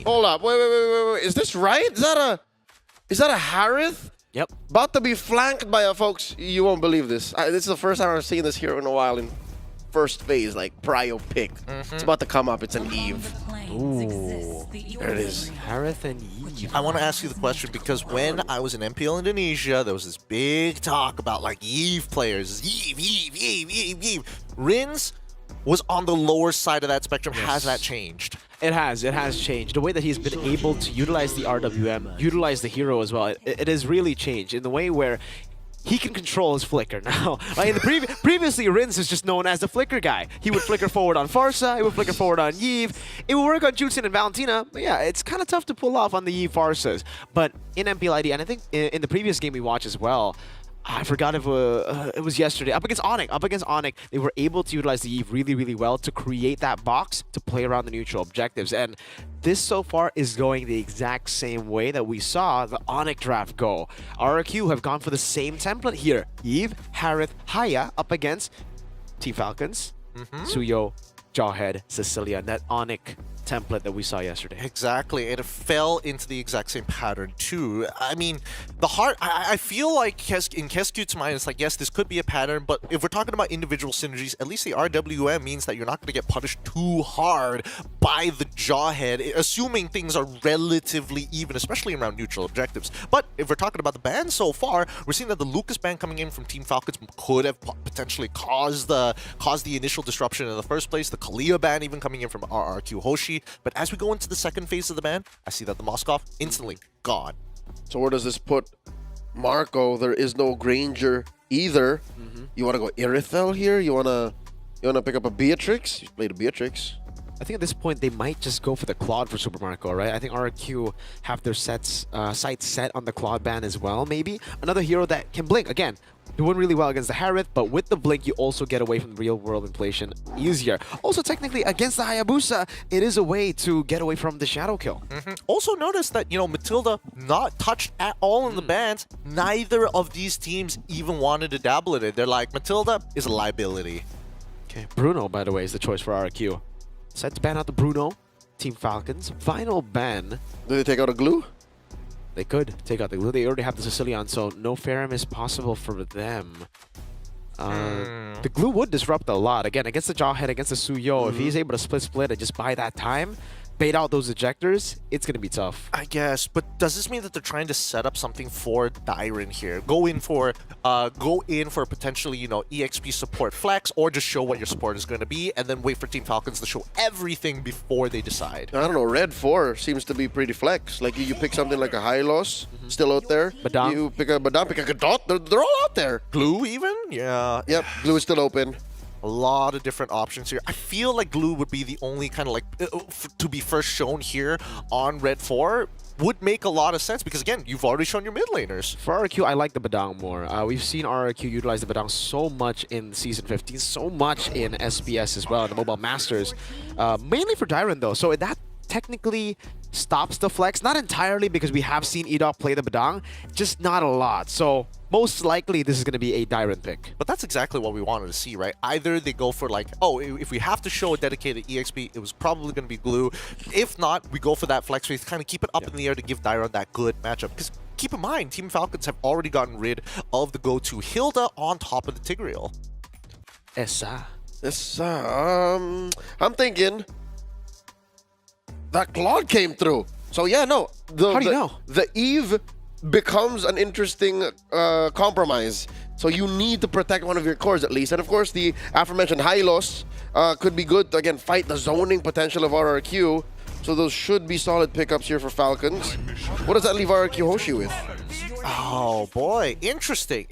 Hold up. Wait. Is this right? Is that a Harith? Yep. About to be flanked by a folks. You won't believe this. This is the first time I've seen this here in a while in first phase, like prio pick. It's about to come up. It's an Eve. Ooh. There it is. Harith and Eve. I want to ask you the question because when I was in MPL Indonesia, there was this big talk about like Eve players. Eve. Rins was on the lower side of that spectrum. Yes. Has that changed? It has changed. The way that he's been able to utilize the RWM, utilize the hero as well, it has really changed in the way where he can control his flicker now. Like in the previously, Rins is just known as the flicker guy. He would flicker forward on Farsa, he would flicker forward on Yves. It would work on Jutsin and Valentina, but yeah, it's kind of tough to pull off on the Yves Farsas. But in MPLID, and I think in the previous game we watched as well, I forgot if it was yesterday, up against Onyx, they were able to utilize the Eve really well to create that box to play around the neutral objectives. And this so far is going the exact same way that we saw the Onyx draft go. RRQ have gone for the same template here. Eve, Harith, Haya up against Team Falcons, Suyo, Jawhead, Cecilia, and that Onyx template that we saw yesterday. Exactly, and it fell into the exact same pattern too. I mean, the heart, I feel like in Kescute's mind, it's like, yes, this could be a pattern, but if we're talking about individual synergies, at least the RWM means that you're not going to get punished too hard by the Jawhead, assuming things are relatively even, especially around neutral objectives. But if we're talking about the ban so far, we're seeing that the Lucas ban coming in from Team Falcons could have potentially caused the initial disruption in the first place. The Kalia ban even coming in from RRQ Hoshi. But as we go into the second phase of the ban, I see that the Moskov instantly gone. So where does this put Marco? There is no Granger either. You want to go Irithel here? You wanna pick up a Beatrix? You played a Beatrix. I think at this point they might just go for the Claude for Super Marco, right? I think RRQ have their sights set on the Claude ban as well, maybe. Another hero that can blink. Again, doing really well against the Harith, but with the blink, you also get away from the real-world inflation easier. Also, technically, against the Hayabusa, it is a way to get away from the Shadow Kill. Also notice that, you know, Matilda not touched at all in the bans. Neither of these teams even wanted to dabble in it. They're like, Matilda is a liability. Okay, Bruno, by the way, is the choice for RRQ. Set to ban out the Bruno. Team Falcons. Final ban. Do they take out a glue? They could take out the glue. They already have the Sicilian, so no Ferrum is possible for them. The glue would disrupt a lot. Again, against the Jawhead, against the Suyo, if he's able to split and just buy that time, bait out those ejectors, it's going to be tough. I guess, but does this mean that they're trying to set up something for Dyron here? Go in for potentially, you know, EXP support flex, or just show what your support is going to be, and then wait for Team Falcons to show everything before they decide. I don't know. Red 4 seems to be pretty flex. Like you pick something like a Hylos, still out there. Badam. You pick a Badam, pick a Gadot. They're all out there. Glue even? Yeah. Yep, glue is still open. A lot of different options here. I feel like Glue would be the only kind of like to be first shown here on Red 4 would make a lot of sense because again, you've already shown your mid laners. For RRQ, I like the Badang more. We've seen RRQ utilize the Badang so much in Season 15, so much in SPS as well, in the Mobile Masters. Mainly for Dyron though, so that technically stops the flex. Not entirely because we have seen Edok play the Badang, just not a lot. So most likely this is going to be a Dyron pick. But that's exactly what we wanted to see, right? Either they go for like, oh, if we have to show a dedicated EXP, it was probably going to be Glue. If not, we go for that flex phase, kind of keep it up in the air to give Dyron that good matchup. Because keep in mind, Team Falcons have already gotten rid of the go-to Hilda on top of the Tigreal. Essa. I'm thinking that Claude came through. So yeah, no. How do you know? The Eve becomes an interesting compromise. So you need to protect one of your cores at least. And of course, the aforementioned Hylos could be good to, again, fight the zoning potential of RRQ. So those should be solid pickups here for Falcons. What does that leave RRQ Hoshi with? Oh boy, interesting.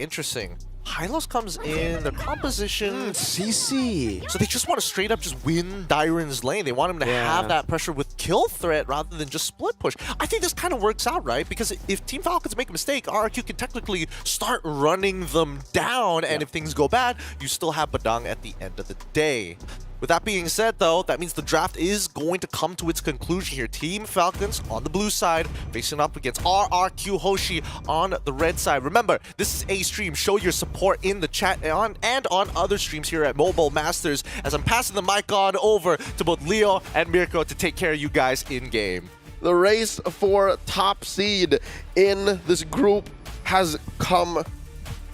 Hylos comes in, their composition... CC. So they just want to straight up just win Dyron's lane. They want him to have that pressure with kill threat rather than just split push. I think this kind of works out, right? Because if Team Falcons make a mistake, RRQ can technically start running them down, and if things go bad, you still have Badang at the end of the day. With that being said, though, that means the draft is going to come to its conclusion here. Team Falcons on the blue side, facing up against RRQ Hoshi on the red side. Remember, this is a stream. Show your support in the chat and on other streams here at Mobile Masters, as I'm passing the mic on over to both Leo and Mirko to take care of you guys in-game. The race for top seed in this group has come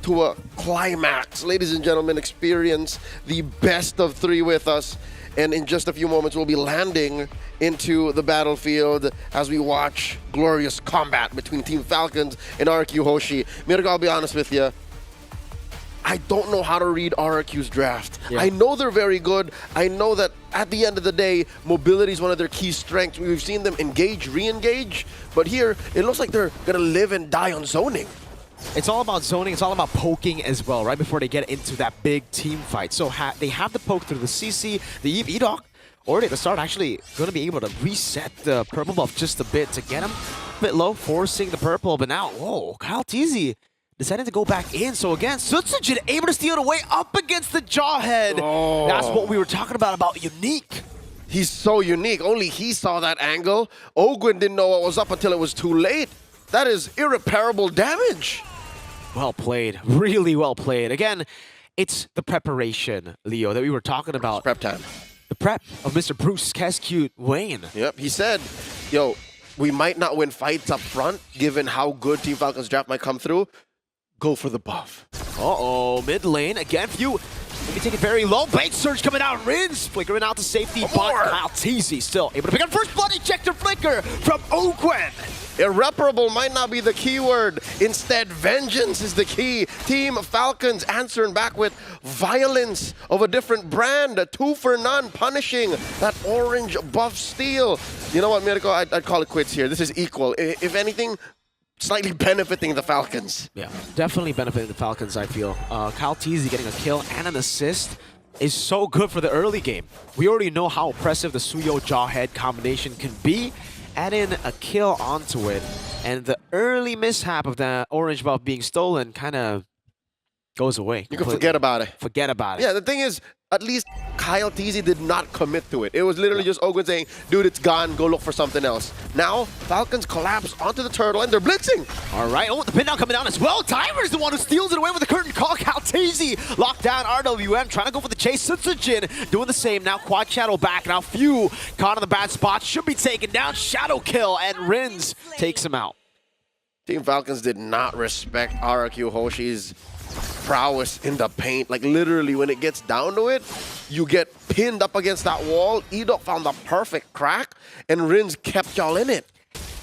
to a climax. Ladies and gentlemen, experience the best of 3 with us. And in just a few moments, we'll be landing into the battlefield as we watch glorious combat between Team Falcons and RRQ Hoshi. Mirko, I'll be honest with you. I don't know how to read RRQ's draft. Yeah. I know they're very good. I know that at the end of the day, mobility is one of their key strengths. We've seen them engage, re-engage, but here, it looks like they're going to live and die on zoning. It's all about zoning. It's all about poking as well, right before they get into that big team fight. So they have the poke through the CC, the Eve Edok, already at the start, actually going to be able to reset the purple buff just a bit to get him a bit low, forcing the purple. But now, whoa, Kyle Teasy decided to go back in. So again, Sutsujin able to steal it away up against the Jawhead. Oh. That's what we were talking about unique. He's so unique. Only he saw that angle. Ogwin didn't know what was up until it was too late. That is irreparable damage. Well played. Really well played. Again, it's the preparation, Leo, that we were talking about. It's prep time. The prep of Mr. Bruce Cascute Wayne. Yep, he said, yo, we might not win fights up front, given how good Team Falcons draft might come through. Go for the buff. Uh-oh, mid lane, again, few. Maybe take it very low. Blade Surge coming out. Rins flickering out to safety. But Kyle Teasy still able to pick up first blood ejector flicker from Ogwen. Irreparable might not be the keyword. Instead, vengeance is the key. Team Falcons answering back with violence of a different brand. 2 for none, punishing that orange buff steal. You know what, Mirko? I'd call it quits here. This is equal. If anything, slightly benefiting the Falcons. Yeah, definitely benefiting the Falcons, I feel. Kyle Teasy getting a kill and an assist is so good for the early game. We already know how impressive the Suyo Jawhead combination can be. Add in a kill onto it, and the early mishap of that orange buff being stolen kind of goes away. You can forget about it. Forget about it. Yeah, the thing is, at least Kyle Teasy did not commit to it. It was literally just Ogwin saying, dude, it's gone, go look for something else. Now, Falcons collapse onto the turtle and they're blitzing. All right, oh, the pin down coming down as well. Timer's the one who steals it away with the curtain call. Kyle Teasy locked down RWM, trying to go for the chase. Sutsujin doing the same. Now Quad Shadow back. Now Few caught in the bad spot. Should be taken down. Shadow kill, and Rins takes him out. Team Falcons did not respect RRQ Hoshi's prowess in the paint. Like literally, when it gets down to it, you get pinned up against that wall. Edok found the perfect crack, and Rins kept y'all in it.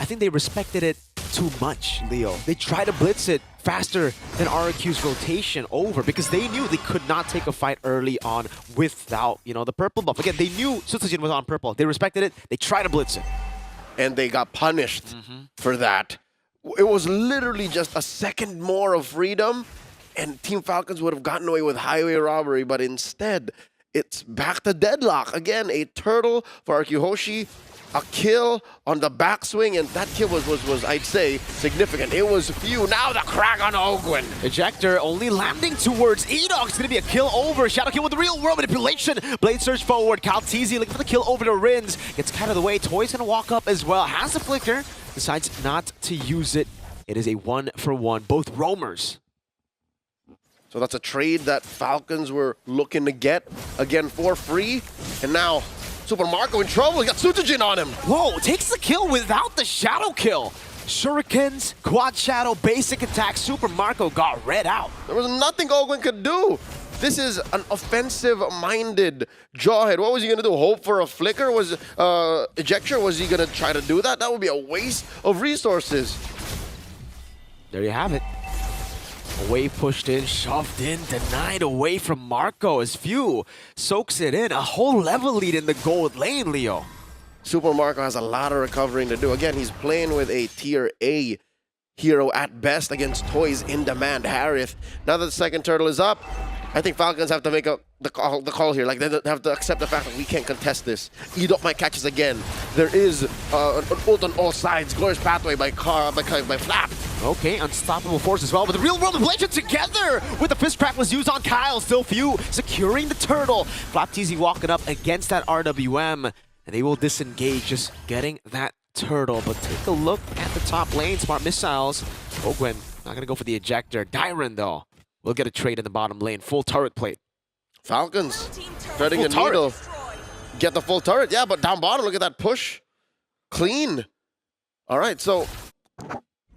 I think they respected it too much, Leo. They tried to blitz it faster than RRQ's rotation over because they knew they could not take a fight early on without, the purple buff. Again, they knew Sutsujin was on purple. They respected it. They tried to blitz it. And they got punished for that. It was literally just a second more of freedom, and Team Falcons would have gotten away with highway robbery, but instead, it's back to deadlock. Again, a turtle for RRQ Hoshi, a kill on the backswing, and that kill was I'd say, significant. It was Few. Now the crack on Ogwin. Ejector only landing towards Edok. It's going to be a kill over. Shadow kill with the real world manipulation. Blade Surge forward. Kyle Teasy looking for the kill over to Rins. Gets cut out of the way. Toy's going to walk up as well. Has the flicker. Decides not to use it. It is a 1-for-1. Both roamers. So that's a trade that Falcons were looking to get, again, for free. And now, Super Marco in trouble. He got Sutsujin on him. Whoa, takes the kill without the shadow kill. Shurikens, quad shadow, basic attack. Super Marco got read out. There was nothing Ogwin could do. This is an offensive-minded Jawhead. What was he going to do? Hope for a flicker? Was ejector? Was he going to try to do that? That would be a waste of resources. There you have it. A wave pushed in, shoved in, denied away from Marco as Few soaks it in. A whole level lead in the gold lane, Leo. Super Marco has a lot of recovering to do. Again, he's playing with a tier A hero at best against Toy's in-demand Harith. Now that the second turtle is up, I think Falcons have to make the call here. Like, they have to accept the fact that we can't contest this. Edok might catch us again. There is an ult on all sides. Glorious pathway by Flap. Okay, unstoppable force as well, but the real world ablation together with the fist crack was used on Kyle. Still Few securing the turtle. Flap Teasy walking up against that RWM, and they will disengage, just getting that turtle. But take a look at the top lane. Smart missiles. Ogwen not gonna go for the ejector. Dyron though will get a trade in the bottom lane. Full turret plate. Falcons threading a Full turret. needle. Get the full turret. Yeah, but down bottom, look at that push. Clean. All right, so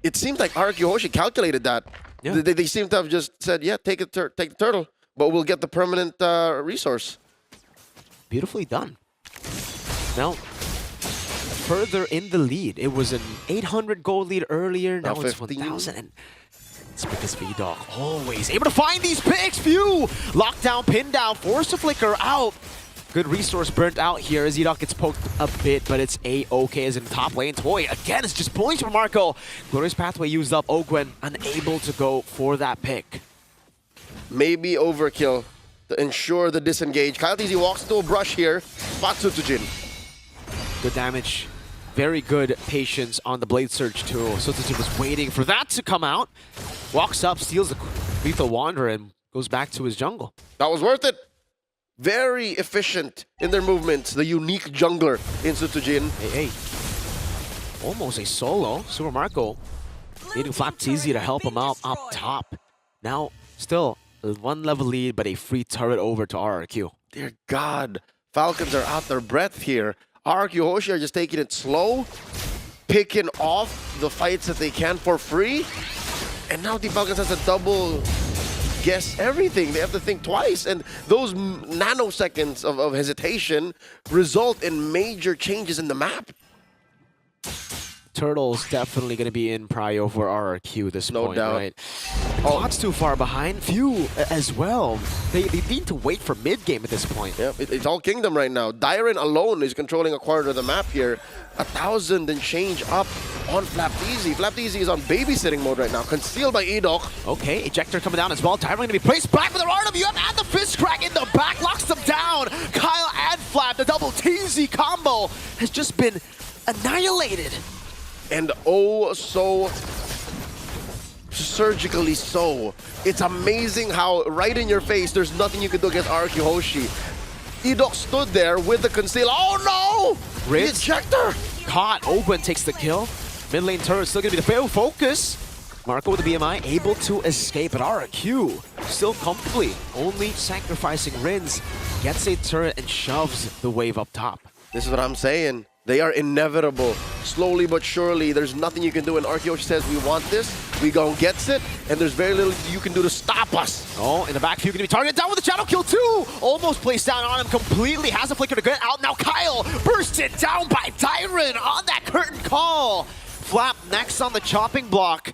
it seems like RRQ Hoshi calculated that. Yeah. They seem to have just said, yeah, take the turtle, but we'll get the permanent resource. Beautifully done. Now, further in the lead. It was an 800 gold lead earlier. Now it's 15. 1,000. And it's because V-Dog always able to find these picks. Phew! Lockdown, pin down, force to flicker out. Good resource burnt out here as Z-Dog gets poked a bit, but it's A-OK as in top lane. Toy, again, is just pulling from Marco. Glorious Pathway used up. Ogwen unable to go for that pick. Maybe overkill to ensure the disengage. Kyle TZ walks to a brush here. Spots Sutsujin. Good damage. Very good patience on the Blade Surge too. Sutsujin was waiting for that to come out. Walks up, steals the Lethal Wanderer, and goes back to his jungle. That was worth it. Very efficient in their movements. The unique jungler in Sutsujin. Hey. Almost a solo. Super Marco needing FlapTZ to help him out up top. Now, still a 1 level lead, but a free turret over to RRQ. Dear God, Falcons are out their breath here. RRQ Hoshi are just taking it slow, picking off the fights that they can for free. And now the Falcons has to double guess everything. They have to think twice. And those nanoseconds of hesitation result in major changes in the map. Turtle's definitely going to be in prio for RRQ at this No point, doubt. right? Quad's too far behind. Few as well. They need to wait for mid-game at this point. Yep, it's all Kingdom right now. Dyron alone is controlling a quarter of the map here. 1,000 and change up on FlapTZ. FlapTZ is on babysitting mode right now, concealed by Edok. Okay, Ejector coming down as well. Dyron going to be placed back with the RWM and the fist crack in the back. Locks them down. Kyle and Flap, the double TZ combo has just been annihilated. And oh, so surgically so. It's amazing how right in your face, there's nothing you can do against RRQ Hoshi. Edok stood there with the conceal. Oh no! Ritz. The ejector! Caught. Owen takes the kill. Mid lane turret still going to be the fail focus. Marco with the BMI able to escape, but RRQ still comfortably only sacrificing Rins. Gets a turret and shoves the wave up top. This is what I'm saying. They are inevitable. Slowly but surely, there's nothing you can do. And RRQ Hoshi says, we want this, we go and gets it, and there's very little you can do to stop us. Oh, in the back, Few going to be targeted down with the shadow kill too. Almost placed down on him completely. Has a flicker to get out. Now Kyle bursted down by Dyron on that curtain call. Flap next on the chopping block.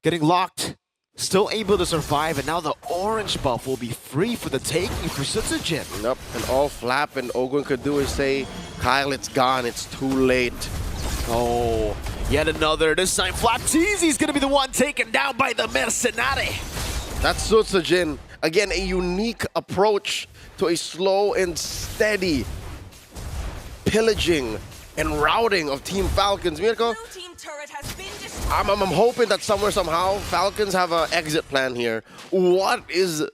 Getting locked. Still able to survive, and now the orange buff will be free for the taking for Sutsujin. Nope, and all Flap and Ogwen could do is say, Kyle, it's gone, it's too late. Oh, yet another. This time FlapTZ is going to be the one taken down by the Mercenary. That's Sutsujin. Again, a unique approach to a slow and steady pillaging and routing of Team Falcons. Mirko, I'm hoping that somewhere, somehow, Falcons have an exit plan here. What is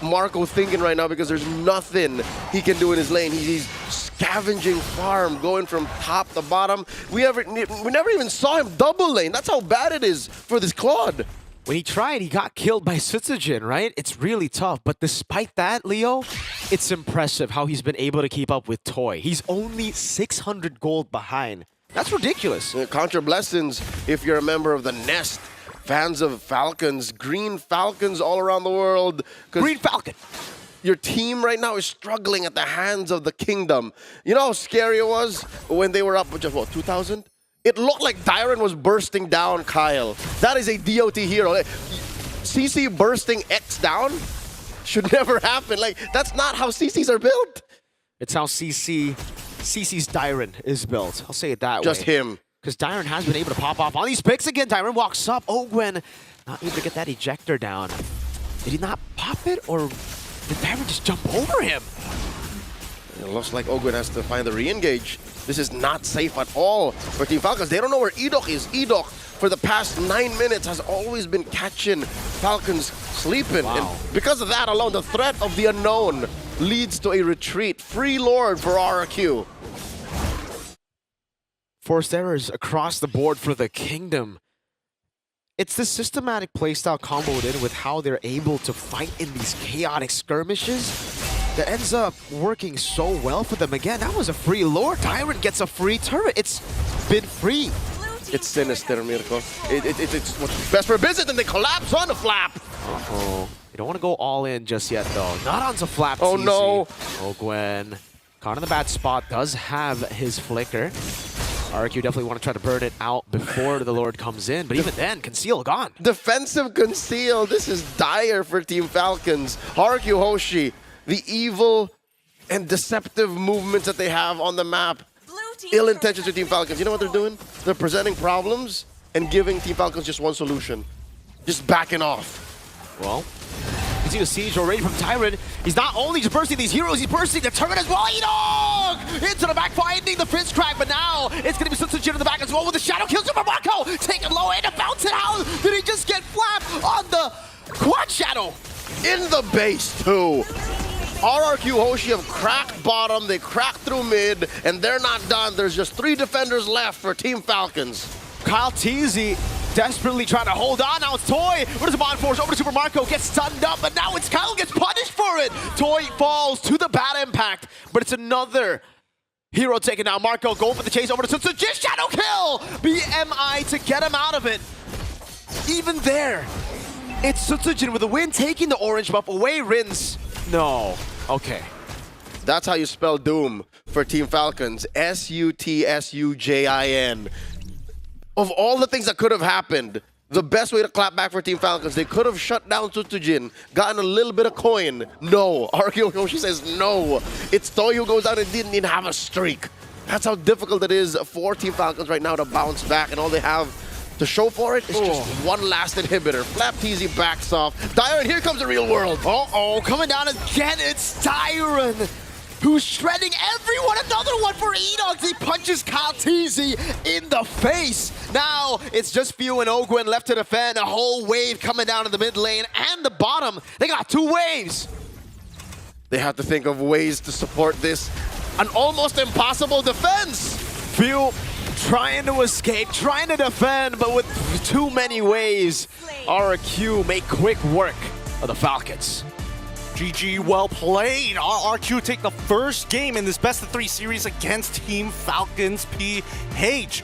Marco thinking right now? Because there's nothing he can do in his lane. He's scavenging farm, going from top to bottom. We never even saw him double lane. That's how bad it is for this Claude. When he tried, he got killed by Sutsujin, right? It's really tough. But despite that, Leo, it's impressive how he's been able to keep up with Toy. He's only 600 gold behind. That's ridiculous. Contra blessings if you're a member of the Nest. Fans of Falcons, green Falcons all around the world. Green Falcon. Your team right now is struggling at the hands of the Kingdom. You know how scary it was when they were up with just, what, 2,000? It looked like Dyron was bursting down Kyle. That is a DOT hero. CC bursting X down should never happen. Like, that's not how CCs are built. It's how CC's Dyron is built. I'll say it that way. Just him. Because Dyron has been able to pop off on these picks again. Dyron walks up. Ogwen not able to get that ejector down. Did he not pop it, or did Dyron just jump over him? It looks like Ogwen has to find the re-engage. This is not safe at all for Team Falcons. They don't know where Edok is. Edok, for the past 9 minutes, has always been catching Falcons sleeping. Wow. And because of that alone, the threat of the unknown leads to a retreat. Free Lord for RRQ. Forced errors across the board for the Kingdom. It's the systematic playstyle comboed in with how they're able to fight in these chaotic skirmishes that ends up working so well for them. Again, that was a free lore. Dyron gets a free turret. It's been free It's sinister, Mirko. It's what's best for business, and they collapse on the flap. Uh-oh. You don't want to go all in just yet, though. Not onto flap. Oh, no. Oh, Gwen. Caught in the bad spot. Does have his flicker. RRQ definitely want to try to burn it out before the Lord comes in. But even then, Conceal gone. Defensive conceal. This is dire for Team Falcons. RRQ Hoshi, the evil and deceptive movements that they have on the map. Ill intentions to Team Falcons. You know what they're doing? They're presenting problems and giving Team Falcons just one solution. Just backing off. Well, you see the siege already from Tyrant. He's not only just bursting these heroes, he's bursting the turret as well. Edog! Into the back, finding the Fist Crack, but now it's going to be Sutsujin in the back as well with the Shadow Kill Super Marco. Take it low and a bounce it out. Did he just get flapped on the Quad Shadow? In the base, too. RRQ Hoshi have cracked bottom, they cracked through mid, and they're not done. There's just 3 defenders left for Team Falcons. Kyle Teasy desperately trying to hold on. Now it's Toy. What is the Bond Force? Over to Super Marco. Gets stunned up, but now it's Kyle gets punished for it. Toy falls to the bad impact, but it's another hero taken down. Marco going for the chase over to Sutsujin. Shadow kill! BMI to get him out of it. Even there, it's Sutsujin with the win, taking the orange buff away. Rins. No. Okay. That's how you spell doom for Team Falcons. S-U-T-S-U-J-I-N. Of all the things that could have happened, the best way to clap back for Team Falcons, they could have shut down Sutsujin, gotten a little bit of coin. No. RRQ Hoshi says no. It's Toy who goes out and didn't even have a streak. That's how difficult it is for Team Falcons right now to bounce back, and all they have to show for it is just one last inhibitor. Flap TZ backs off. Dyron, here comes the real world. Uh-oh, coming down again, it's Tyron, who's shredding everyone. Another one for Enox. He punches Kyle Teasy in the face. Now, it's just Few and Ogwen left to defend. A whole wave coming down in the mid lane and the bottom. They got 2 waves. They have to think of ways to support this. An almost impossible defense. Few trying to escape, trying to defend, but with too many waves, RRQ make quick work of the Falcons. GG, well played. RRQ take the first game in this best of 3 series against Team Falcons PH.